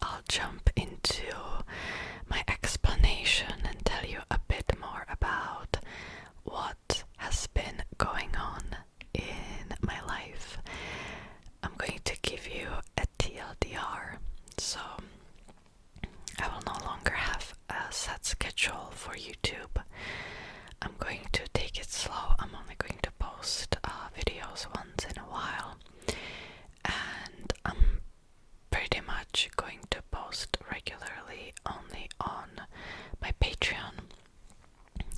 I'll jump into my explanation and tell you a bit more about what has been going on in my life. I'm going to give you a TLDR, so I will no longer have a set schedule for YouTube. I'm going to take it slow. I'm only going to post videos once in a while, and I'm pretty much going to post regularly only on my Patreon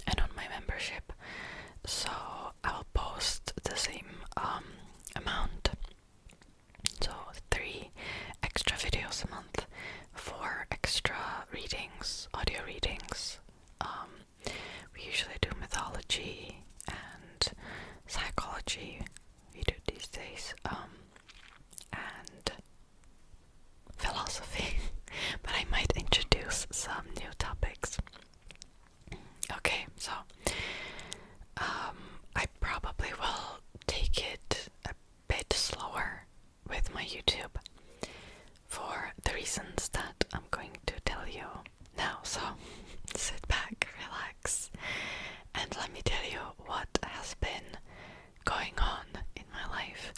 and on my membership. So I'll post the same amount, so 3 extra videos a month, 4 extra readings, audio readings. We usually do mythology and psychology, we do these days, and philosophy, but I might introduce some new topics. Okay, so I probably will take it a bit slower with my YouTube for the reasons that I'm going to tell you now. So sit back, relax, and let me tell you what has been going on in my life.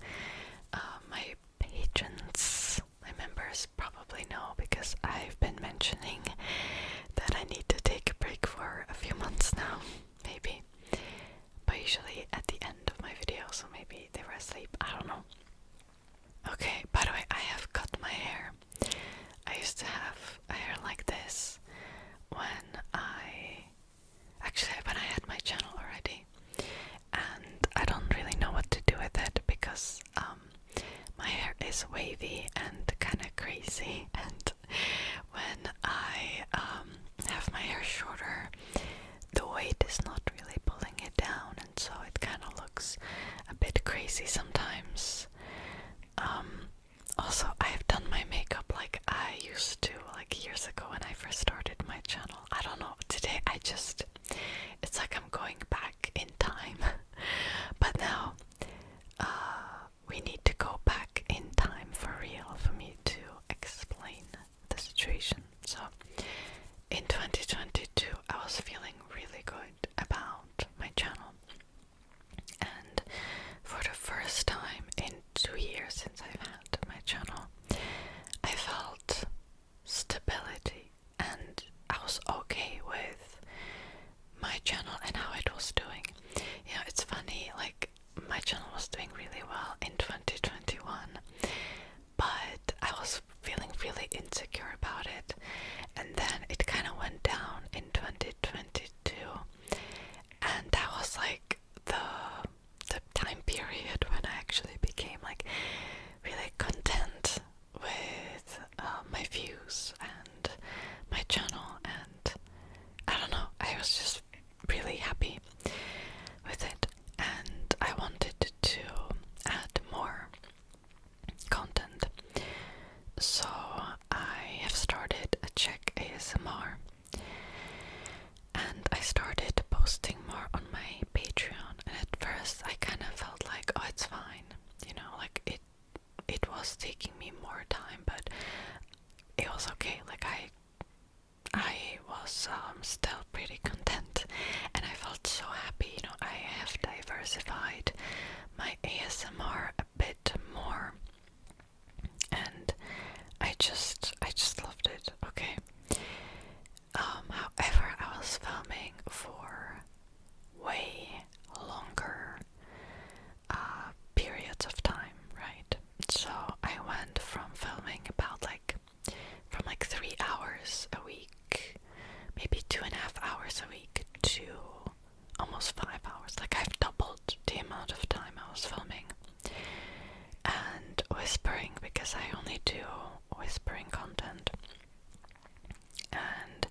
My patrons, my members probably know, because I've been mentioning that I need to take a break for a few months now, maybe. But usually at the end of my videos, so maybe they were asleep, I don't know. Okay, by the way, I have cut my hair. I used to have a hair like this when I had my channel already, and I don't really know what to do with it because my hair is wavy and kind of crazy, and when I have my hair shorter, the weight is not really pulling it down, and so it kind of looks a bit crazy sometimes. Also, I've done my makeup like I used to, like years ago when I first started my channel. I don't know, today it's like I'm going back in time. But now, we need to go back in time for real for me to explain the situation. So, in 2022, I was feeling really good about my channel. And for the first time in 2 years since I've had my channel, I felt stability, and I was okay with my channel and how it was doing. You know, it's funny, like, my channel was doing really well in 2021, but I was feeling really insecure about it, and then it kind of went down in 2022, and that was like the time period when I actually became like really content with my views and my channel, and I don't know, I was just really happy with it, and I wanted to add more content. So I have started a Czech ASMR, and I started posting more on my Patreon, and at first I kind of felt like, oh, it's fine, you know, like it was taking me more time, but it was okay. Like I was still pretty content, and I felt so happy. You know, I have diversified my ASMR a bit more, and I just loved it. Okay. However, I was filming for way longer periods of time, right? So I went from filming from 3 hours a week, maybe 2.5 hours a week, to almost 5 hours. Like, I've doubled the amount of time I was filming. And whispering, because I only do whispering content. And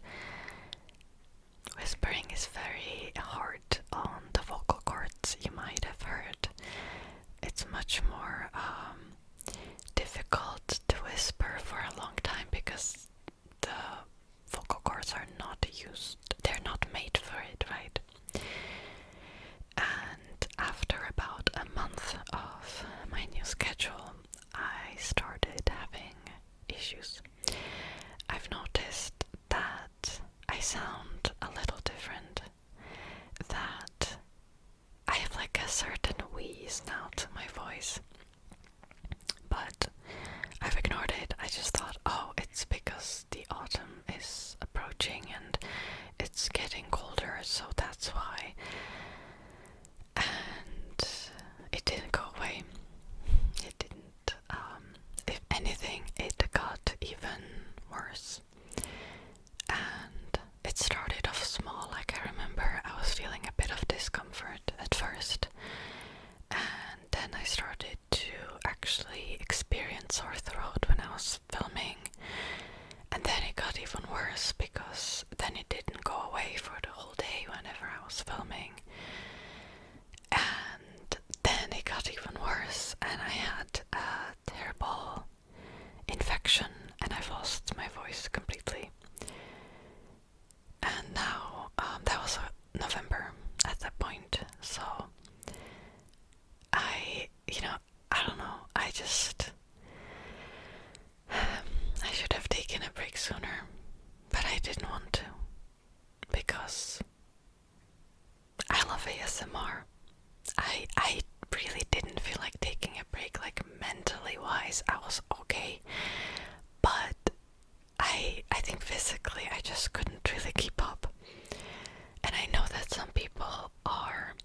whispering is very hard on the vocal cords, you might have heard. It's much more difficult to whisper for a long time because the vocal cords are not used, they're not made for it, right? And after about a month of my new schedule, I started having issues. sound a little different, that I have like a certain wheeze now to my voice, but I've ignored it. I just thought, oh, it's because the autumn is approaching and it's getting colder, so that's why. And it didn't go away. It didn't. If anything, it got even worse. And it started off small. Like, I remember I was feeling a bit of discomfort at first, and then I started to actually experience sore throat when I was filming, and then it got even worse because then it didn't go away for the whole day whenever I was filming, and then it got even worse, and I had a terrible infection and I've lost my voice completely. And now that was November at that point, so I don't know, I should have taken a break sooner, but I didn't want to, because I love ASMR. I really didn't feel like taking a break, like mentally wise, I was okay, but I think physically I just couldn't really keep up. And I know that some people are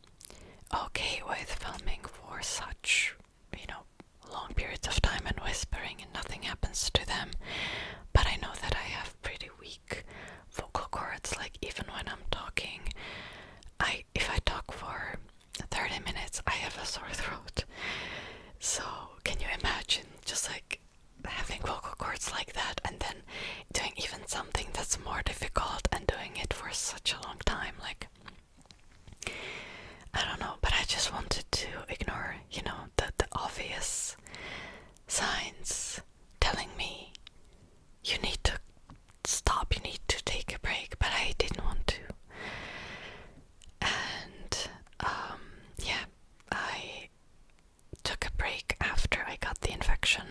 okay with filming for such, long periods of time and whispering and nothing happens to them, but I know that I have pretty weak vocal cords. Like, even when I'm talking, if I talk for 30 minutes, I have a sore throat. So can you imagine just like having vocal cords like that and then doing even something that's more difficult and doing it for such a long time? Like, I don't know, but I just wanted to ignore, the obvious signs telling me you need to stop, you need to take a break, but I didn't want to. And yeah, I took a break after I got the infection,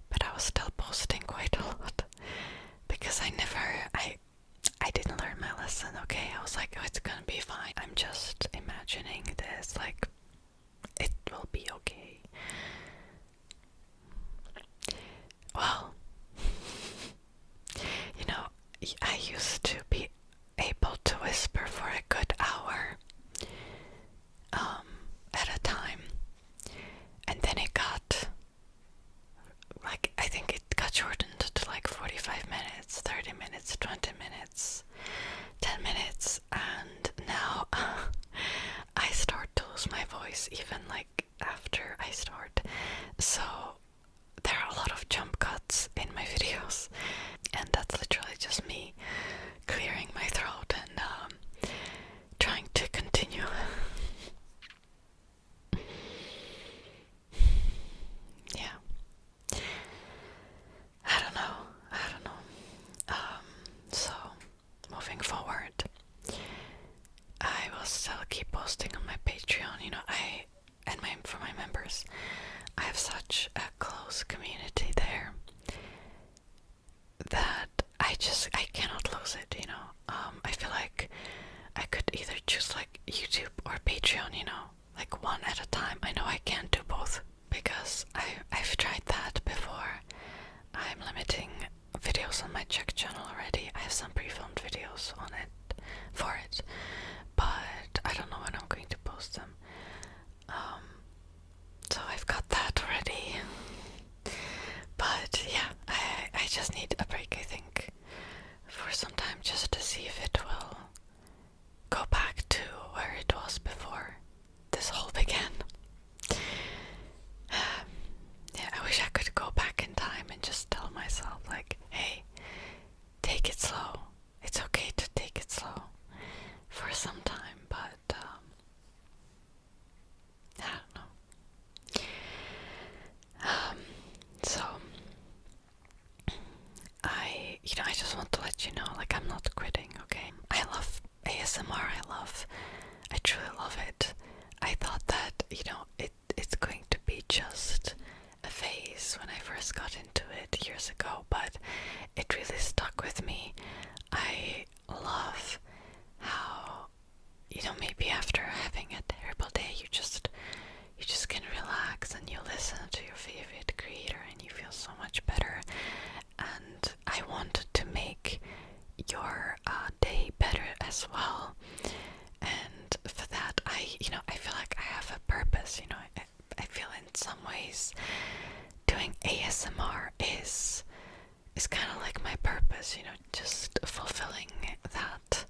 but I was still posting quite a lot because I didn't learn my lesson. Okay, I was like, oh, it's gonna be fine, I'm just imagining this, like, it will be okay. Well, I used to be able to whisper for a good hour at a time, and then it got, like, I think it got shortened to like 45 minutes, 30 minutes, 20 minutes, 10 minutes, and now I start to lose my voice even like after I start. So there are a lot of jump cuts in my videos, and that's literally just me clearing my throat and trying to continue. Yeah. I don't know. So moving forward, I will still keep posting on my Patreon. For my members, I have such a close community there that I cannot lose it. I feel like I could either choose like YouTube or Patreon. Like one at a time. I know I can't do both because I've tried that before. I'm limiting videos on my Czech channel already. I have some pre-filmed videos on it for it, but I don't know when I'm going to post them. So I've got that already. But yeah, I just need a break, I think, for some time, just to see if it will go back to where it was before this whole began. Yeah, I wish I could go back in time and just tell myself, like, hey, take it slow. It's okay to take it slow for some time, but I don't know. So I just want to let you know, like, I'm not quitting, okay? I love ASMR, I truly love it. I thought that, it's going to be just a phase when I first got into it years ago, but it really stuck with me. I love how, maybe after having a terrible day, you just can relax and you listen to your favorite creator and you feel so much better. And I wanted to make your day better as well. And for that, I feel like I have a purpose. I feel in some ways doing ASMR is kind of like my purpose. Just fulfilling that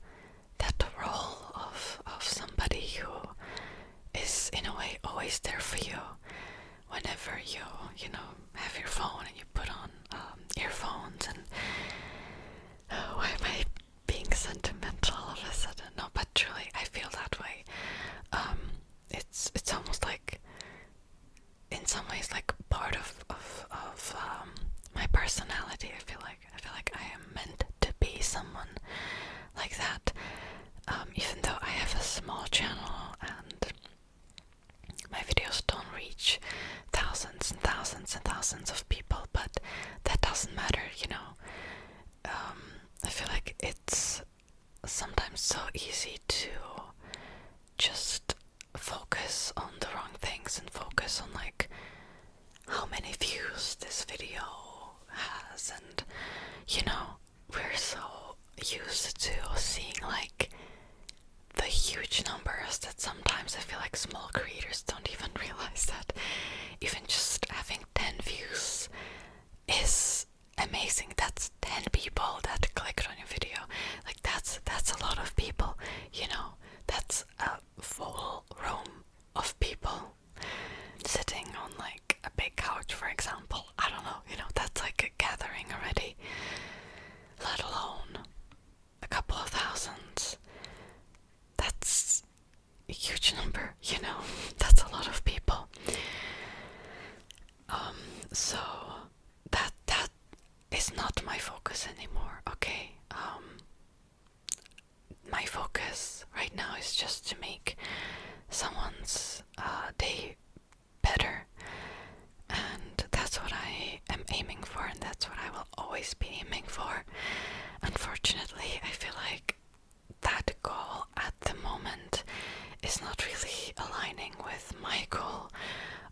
role of somebody who is in a way always there for you whenever you have your phone and you put on earphones. And why am I being sentimental all of a sudden? No, but truly I feel that way. It's almost like, in some ways, like part of my personality. I feel like I am meant to be someone like that. Even though I have a small channel and my videos don't reach thousands and thousands and thousands of people, but that doesn't matter. I feel like it's sometimes so easy to just focus on the wrong things and focus on like how many views this video has, and we're so used to seeing like the huge numbers that sometimes I feel like small creators don't even realize that even just having 10 views is amazing. That's 10 people that clicked on your video. Like that's a lot of people. That's a full room of people sitting on like a big couch, for example. I don't know, that's like a gathering already, let alone a couple of thousands. That's a huge number, that's a lot of people. So that is not my focus anymore, okay? My focus right now is just to make someone's day better, and that's what I am aiming for, and that's what I will always be aiming for. Unfortunately, I feel like that goal at the moment is not really aligning with my goal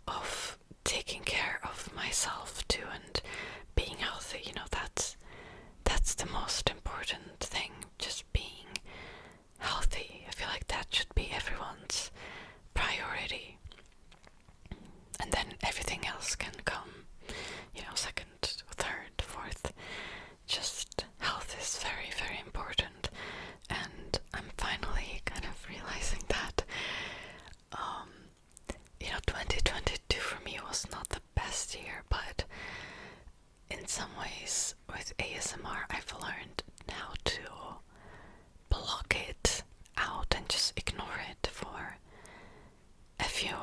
of taking care of myself too and being healthy. That's the most important thing, just being healthy. I feel like that should be everyone's priority, and then everything else can come, second, third, fourth. Just health is very, very important, and I'm finally kind of realizing that 2022 for me was not the best year, but in some ways with ASMR I've learned how to block it out and just ignore it for a few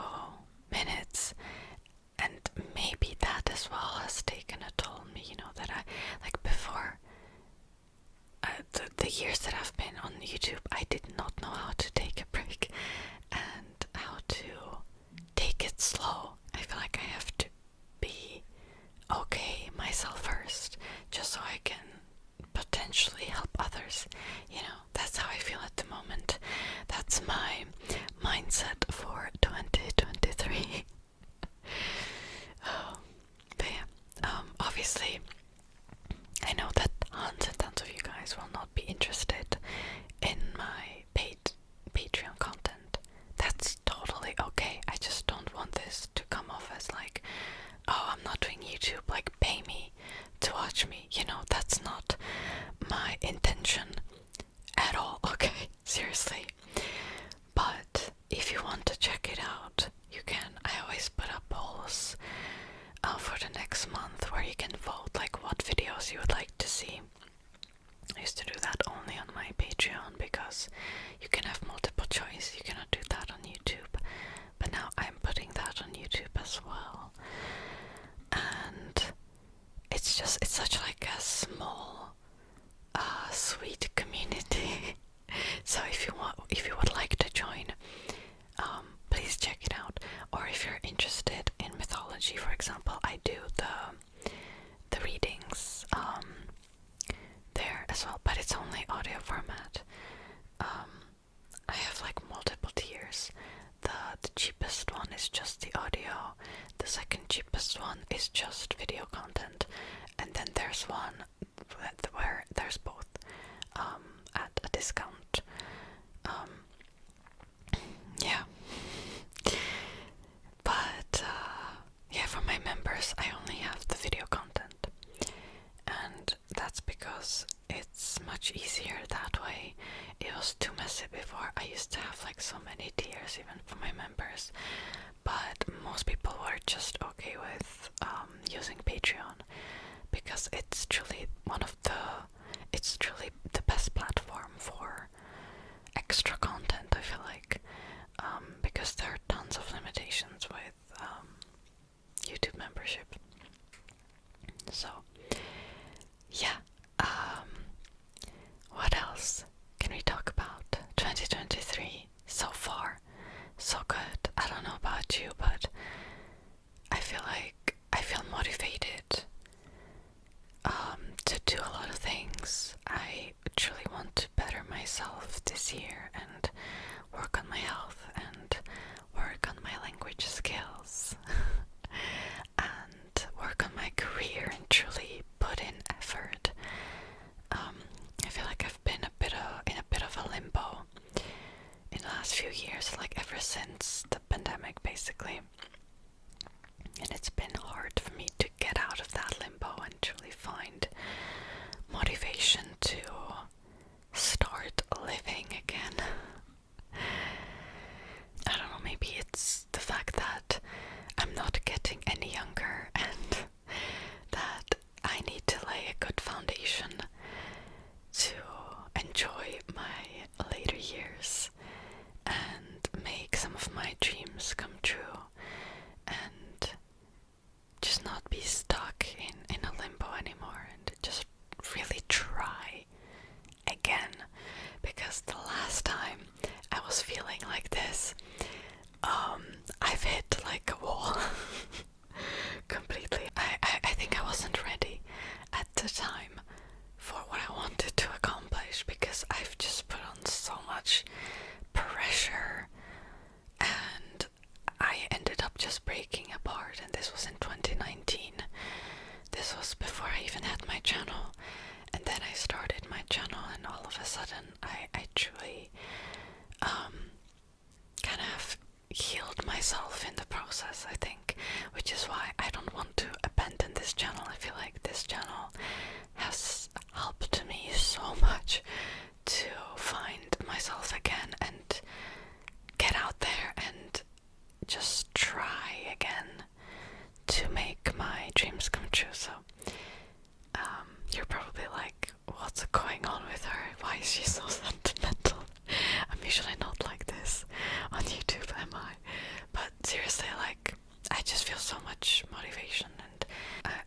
minutes, and maybe that as well has taken a toll on me. That I, like, before the years that I've been on YouTube, I did not know how to take a break and how to take it slow. I feel like I have to be okay myself first, just so I can potentially help others. That's how I feel at the moment. That's my mindset for 2023. But yeah, obviously I know that tons and tons of you guys will not be interested in my paid Patreon content. That's totally okay. I just don't want this to come off as like, oh, I'm not doing YouTube, like pay me to watch me. That's not my intention at all, okay? Seriously. But if you want to check it out, you can. I always put up polls for the next month where you can vote like what videos you would like to see. I used to do that only on my Patreon because you can have multiple choice. You cannot do that on YouTube. But now I'm putting that on YouTube as well. And it's such like a small, sweet community. So if you would like to join, please check it out. Or if you're interested in mythology, for example, I do the readings there as well, but it's only audio format. much easier that way. It was too messy before. I used to have like so many tiers even for my members, but most people were just okay with using Patreon because it's truly it's truly the best platform for extra content, I feel like, because there are tons of limitations with YouTube membership. So yeah, what else can we talk about? 2023 so far, so good. I don't know about you, but I feel motivated to do a lot of things. I truly want to better myself this year and work on my health and work on my language skills and work on my career and truly put in effort. I feel like I've been in a bit of a limbo in the last few years, like ever since the pandemic basically. And it's been hard for me to get out of that limbo and truly find motivation to start living again. I don't know, maybe it's the fact that I'm not getting any younger and that I need to lay a good foundation to enjoy my later years and make some of my dreams come true and just not be stuck in a limbo anymore and just really try again, because the last time I was feeling like this, I've hit like a wall completely. I think I wasn't ready at the time for what I wanted to accomplish because I've just put on so much pressure and I ended up just breaking apart, and this was in 2019. This was before I even had my channel, and then I started my channel and all of a sudden I truly kind of healed myself in the process, I think, which is why I don't want to abandon this channel. I feel like this channel has helped me so much to find myself again and get out there and just try again to make my dreams come true. So you're probably like, what's going on with her? Why is she so sentimental? I'm usually not like this on YouTube, am I? But seriously, like, I just feel so much motivation, and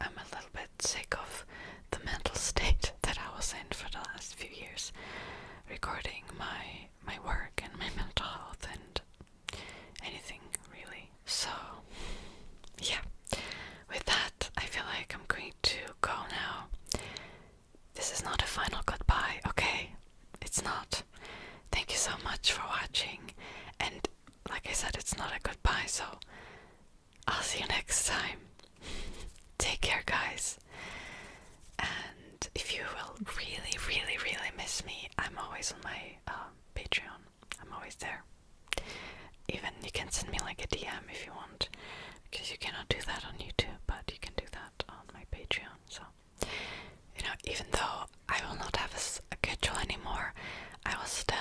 I'm a little bit sick of the mental state that I was in for the last few years, regarding my work and my mental health and anything really. So yeah, with that, I feel like I'm going to go now. This is not a final goodbye, okay? It's not. Thank you so much for watching, and like I said, it's not a goodbye, so I'll see you next time. Take care, guys. And if you will really, really, really miss me, I'm always on my Patreon. I'm always there. Even you can send me like a DM if you want, because you cannot do that on YouTube, but you can do that on my Patreon. So, you know, even though I will not have a schedule anymore, I will still